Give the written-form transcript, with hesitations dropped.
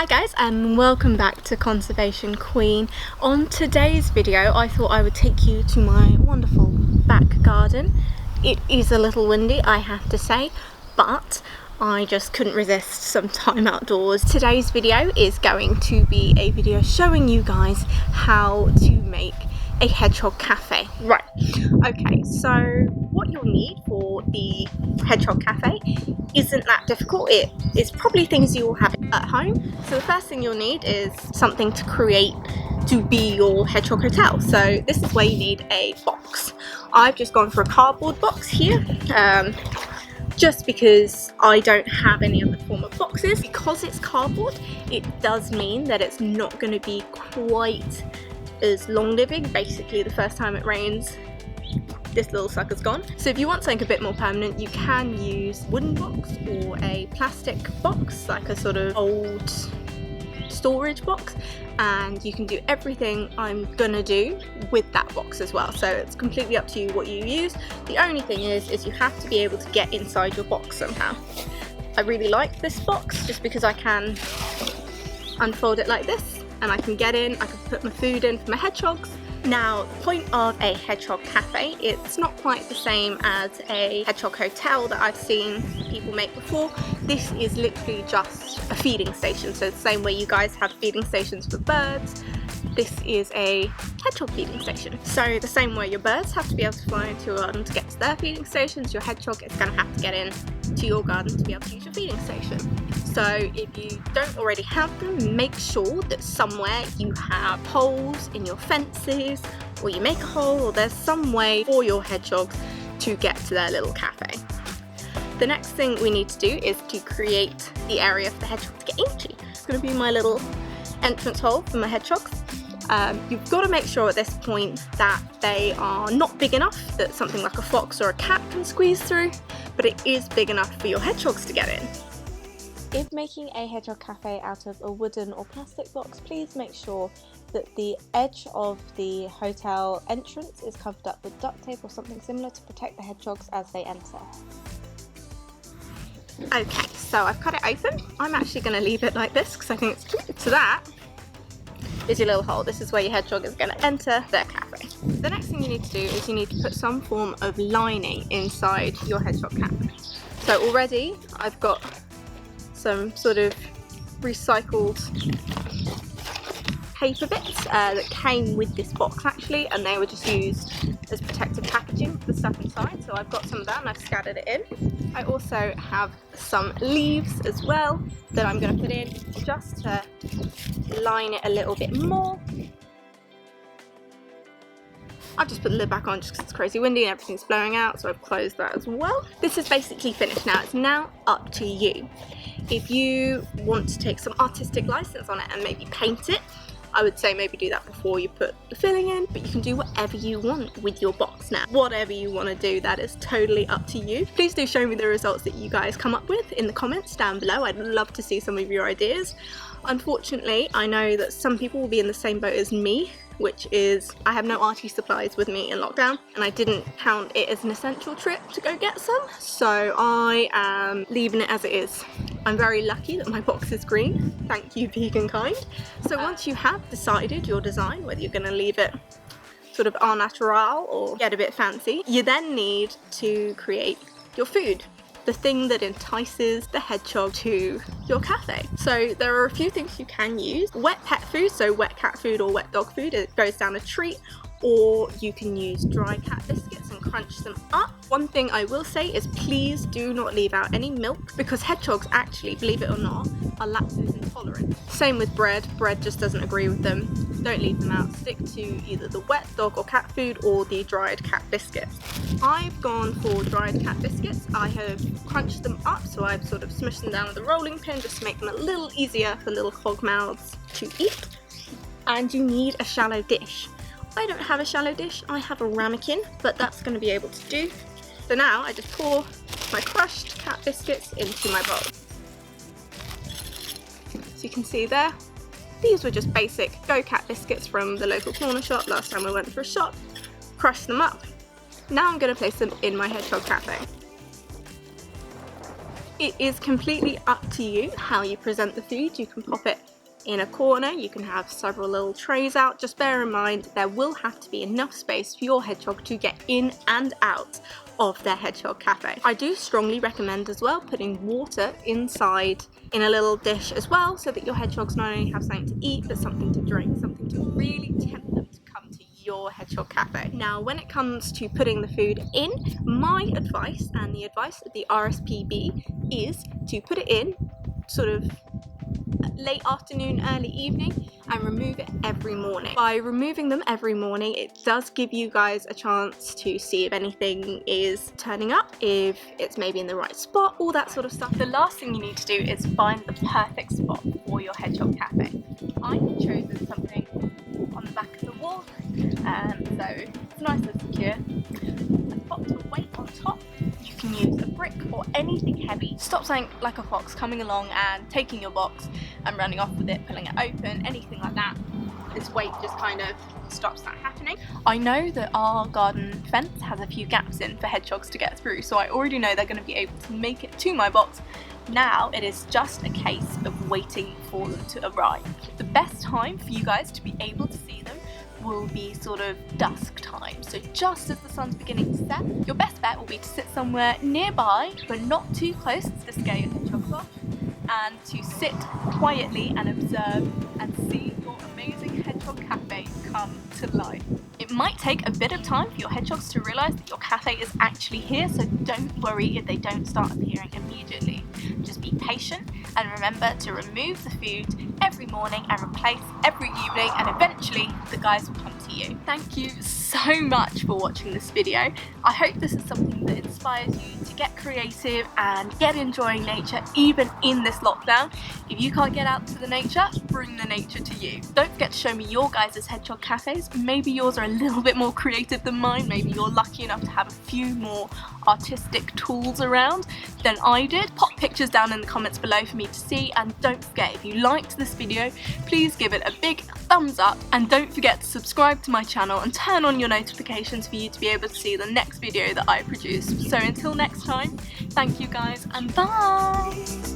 Hi guys, and welcome back to Conservation Queen. On today's video I thought I would take you to my wonderful back garden. It is a little windy, I have to say, but I just couldn't resist some time outdoors. Today's video is going to be a video showing you guys how to make a hedgehog cafe. Right, okay, so what you'll need for the hedgehog cafe isn't that difficult. It is probably things you will have at home. So the first thing you'll need is something to create to be your hedgehog hotel. So this is where you need a box. I've just gone for a cardboard box here, just because I don't have any other form of boxes. Because it's cardboard, it does mean that it's not going to be quite as long living. Basically, the first time it rains, this little sucker's gone. So if you want something a bit more permanent, you can use a wooden box or a plastic box, like a sort of old storage box, and you can do everything I'm gonna do with that box as well. So it's completely up to you what you use. The only thing is you have to be able to get inside your box somehow. I really like this box just because I can unfold it like this and I can get in, I can put my food in for my hedgehogs. Now, the point of a hedgehog cafe, it's not quite the same as a hedgehog hotel that I've seen people make before. This is literally just a feeding station. So the same way you guys have feeding stations for birds, this is a hedgehog feeding station. So the same way your birds have to be able to fly into your garden to get to their feeding stations, your hedgehog is going to have to get in to your garden to be able to use your feeding station. So if you don't already have them, make sure that somewhere you have holes in your fences, or you make a hole, or there's some way for your hedgehogs to get to their little cafe. The next thing we need to do is to create the area for the hedgehog to get into. It's going to be my little entrance hole for my hedgehogs. You've got to make sure at this point that they are not big enough that something like a fox or a cat can squeeze through, but it is big enough for your hedgehogs to get in. If making a hedgehog cafe out of a wooden or plastic box, please make sure that the edge of the hotel entrance is covered up with duct tape or something similar to protect the hedgehogs as they enter. Okay, so I've cut it open. I'm actually going to leave it like this because I think it's cute. So that is your little hole. This is where your hedgehog is going to enter their cafe. The next thing you need to do is you need to put some form of lining inside your hedgehog cafe. So already I've got some sort of recycled paper bits that came with this box actually, and they were just used as protective packaging for the stuff inside. So I've got some of that and I've scattered it in. I also have some leaves as well that I'm going to put in just to line it a little bit more. I've just put the lid back on just because it's crazy windy and everything's blowing out, so I've closed that as well. This is basically finished now. It's now up to you. If you want to take some artistic license on it and maybe paint it, I would say maybe do that before you put the filling in, but you can do whatever you want with your box now. Whatever you want to do, that is totally up to you. Please do show me the results that you guys come up with in the comments down below. I'd love to see some of your ideas. Unfortunately, I know that some people will be in the same boat as me, which is I have no arty supplies with me in lockdown, and I didn't count it as an essential trip to go get some, so I am leaving it as it is. I'm very lucky that my box is green. Thank you, Vegan Kind. So once you have decided your design, whether you're going to leave it sort of au natural or get a bit fancy, you then need to create your food. The thing that entices the hedgehog to your cafe. So there are a few things you can use. Wet pet food, so wet cat food or wet dog food, it goes down a treat, or you can use dry cat biscuits and crunch them up. One thing I will say is please do not leave out any milk, because hedgehogs actually, believe it or not, are lactose intolerant. Same with bread just doesn't agree with them. Don't leave them out. Stick to either the wet dog or cat food or the dried cat biscuits. I've gone for dried cat biscuits. I have crunched them up, so I've sort of smushed them down with a rolling pin just to make them a little easier for little hog mouths to eat. And you need a shallow dish. I don't have a shallow dish, I have a ramekin, but that's going to be able to do. So now I just pour my crushed cat biscuits into my bowl. So you can see there, these were just basic Go Cat biscuits from the local corner shop last time I went for a shop. Crushed them up. Now I'm going to place them in my hedgehog cafe. It is completely up to you how you present the food. You can pop it in a corner. You can have several little trays out. Just bear in mind there will have to be enough space for your hedgehog to get in and out of their hedgehog cafe. I do strongly recommend as well putting water inside in a little dish as well, so that your hedgehogs not only have something to eat but something to drink, something to really tempt them to come to your hedgehog cafe. Now when it comes to putting the food in, my advice and the advice of the RSPB is to put it in sort of late afternoon, early evening, and remove it every morning. By removing them every morning, it does give you guys a chance to see if anything is turning up, if it's maybe in the right spot, all that sort of stuff. The last thing you need to do is find the perfect spot for your hedgehog cafe. I've chosen something on the back of the wall, so it's nice and secure. I've got a weight on top. You can use a brick or anything heavy. Stop something like a fox coming along and taking your box and running off with it, pulling it open, anything like that. This weight just kind of stops that happening. I know that our garden fence has a few gaps in for hedgehogs to get through, so I already know they're going to be able to make it to my box. Now it is just a case of waiting for them to arrive. The best time for you guys to be able to see them will be sort of dusk time, so just as the sun's beginning to set. Your best bet will be to sit somewhere nearby but not too close to scare your hedgehogs off, and to sit quietly and observe and see your amazing hedgehog cafe come to life. It might take a bit of time for your hedgehogs to realise that your cafe is actually here, so don't worry if they don't start appearing immediately. Just be patient and remember to remove the food every morning and replace every evening, and eventually the guys will come to you. Thank you so much for watching this video. I hope this is something that inspires you to get creative and get enjoying nature even in this lockdown. If you can't get out to the nature, bring the nature to you. Don't forget to show me your guys' hedgehog cafes. Maybe yours are a little bit more creative than mine. Maybe you're lucky enough to have a few more artistic tools around than I did. Pop pictures down in the comments below for me to see, and don't forget, if you liked this video, please give it a big thumbs up, and don't forget to subscribe to my channel and turn on your notifications for you to be able to see the next video that I produce. So until next time, thank you guys and bye!